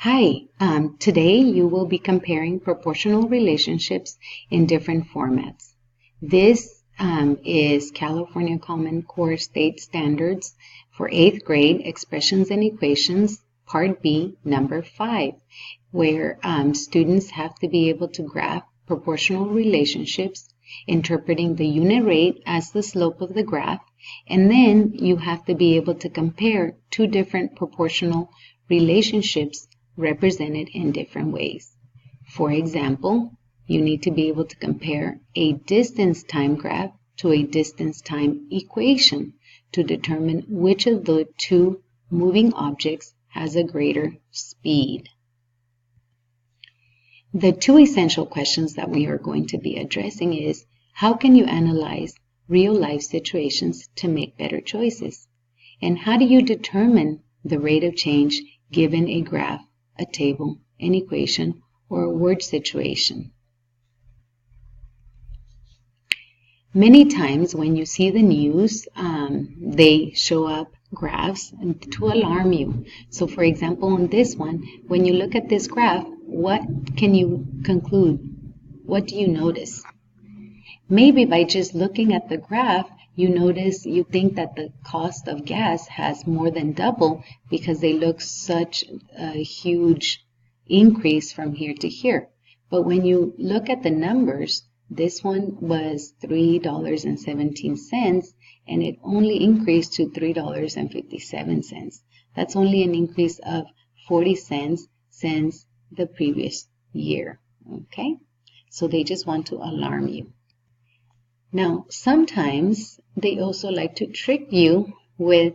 Hi, today you will be comparing proportional relationships in different formats. This is California Common Core State Standards for 8th grade Expressions and Equations, Part B, number 5, where students have to be able to graph proportional relationships, interpreting the unit rate as the slope of the graph, and then you have to be able to compare two different proportional relationships represented in different ways. For example, you need to be able to compare a distance time graph to a distance time equation to determine which of the two moving objects has a greater speed. The two essential questions that we are going to be addressing is, how can you analyze real-life situations to make better choices? And how do you determine the rate of change given a graph, a table, an equation, or a word situation? Many times when you see the news, they show up graphs to alarm you. So for example, on this one, when you look at this graph, what can you conclude? What do you notice? Maybe by just looking at the graph, you think that the cost of gas has more than doubled because they look such a huge increase from here to here. But when you look at the numbers, this one was $3.17 and it only increased to $3.57. That's only an increase of 40 cents since the previous year. Okay? So they just want to alarm you. Now, sometimes they also like to trick you with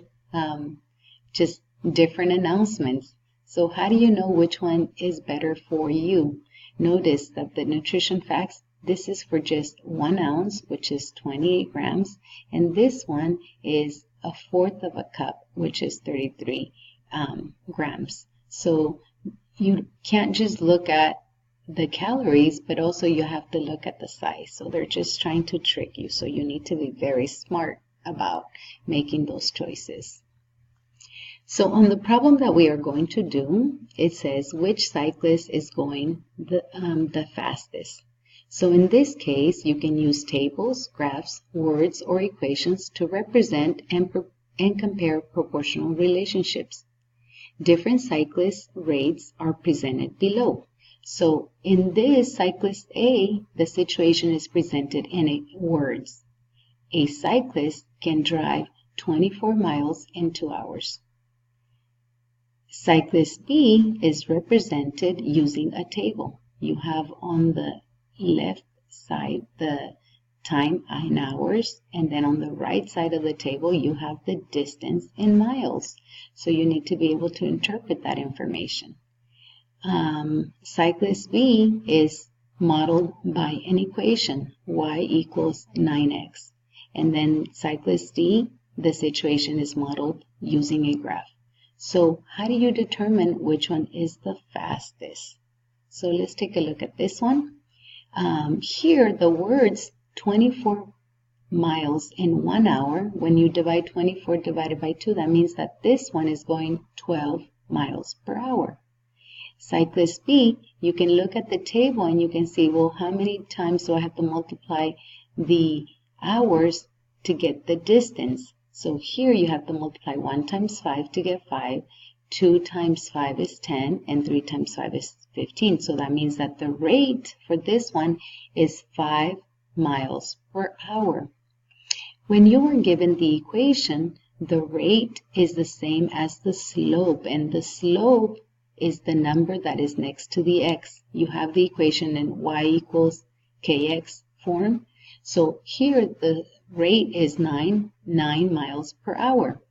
just different announcements. So how do you know which one is better for you? Notice that the nutrition facts, this is for just 1 ounce, which is 28 grams. And this one is a fourth of a cup, which is 33 grams. So you can't just look at the calories, but also you have to look at the size. So they're just trying to trick you. So you need to be very smart about making those choices. So on the problem that we are going to do, it says which cyclist is going the fastest. So in this case, you can use tables, graphs, words, or equations to represent and compare proportional relationships. Different cyclist rates are presented below. So in this cyclist A, the situation is presented in words. A cyclist can drive 24 miles in 2 hours. Cyclist B is represented using a table. You have on the left side the time in hours, and then on the right side of the table you have the distance in miles. So you need to be able to interpret that information. Cyclist B is modeled by an equation, y equals 9x. And then cyclist D, the situation is modeled using a graph. So how do you determine which one is the fastest? So let's take a look at this one. Here the words 24 miles in 1 hour, when you divide 24 divided by 2, that means that this one is going 12 miles per hour. Cyclist B, you can look at the table and you can see, well, how many times do I have to multiply the hours to get the distance? So here you have to multiply 1 times 5 to get 5, 2 times 5 is 10, and 3 times 5 is 15. So that means that the rate for this one is 5 miles per hour. When you are given the equation, the rate is the same as the slope, and the slope is the number that is next to the x. You have the equation in y equals kx form. So here the rate is 9 miles per hour.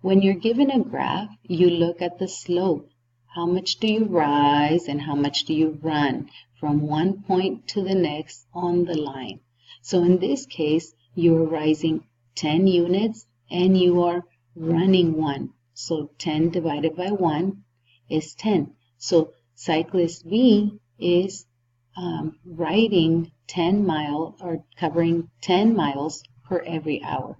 When you're given a graph, you look at the slope. How much do you rise and how much do you run from one point to the next on the line? So in this case, you're rising 10 units and you are running 1. So 10 divided by 1 is 10. So cyclist B is riding 10 miles or covering 10 miles per every hour.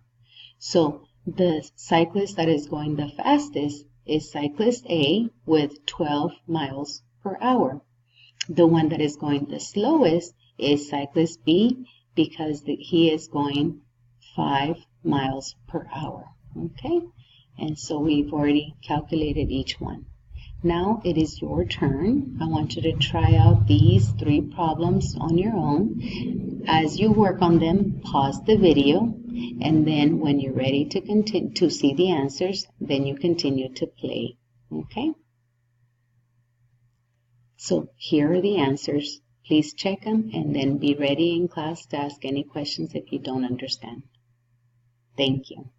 So the cyclist that is going the fastest is cyclist A with 12 miles per hour. The one that is going the slowest is cyclist B because he is going 5 miles per hour. Okay, and so we've already calculated each one. Now it is your turn. I want you to try out these 3 problems on your own. As you work on them, pause the video, and then when you're ready to continue to see the answers, then you continue to play. Okay? So here are the answers. Please check them and then be ready in class to ask any questions if you don't understand. Thank you.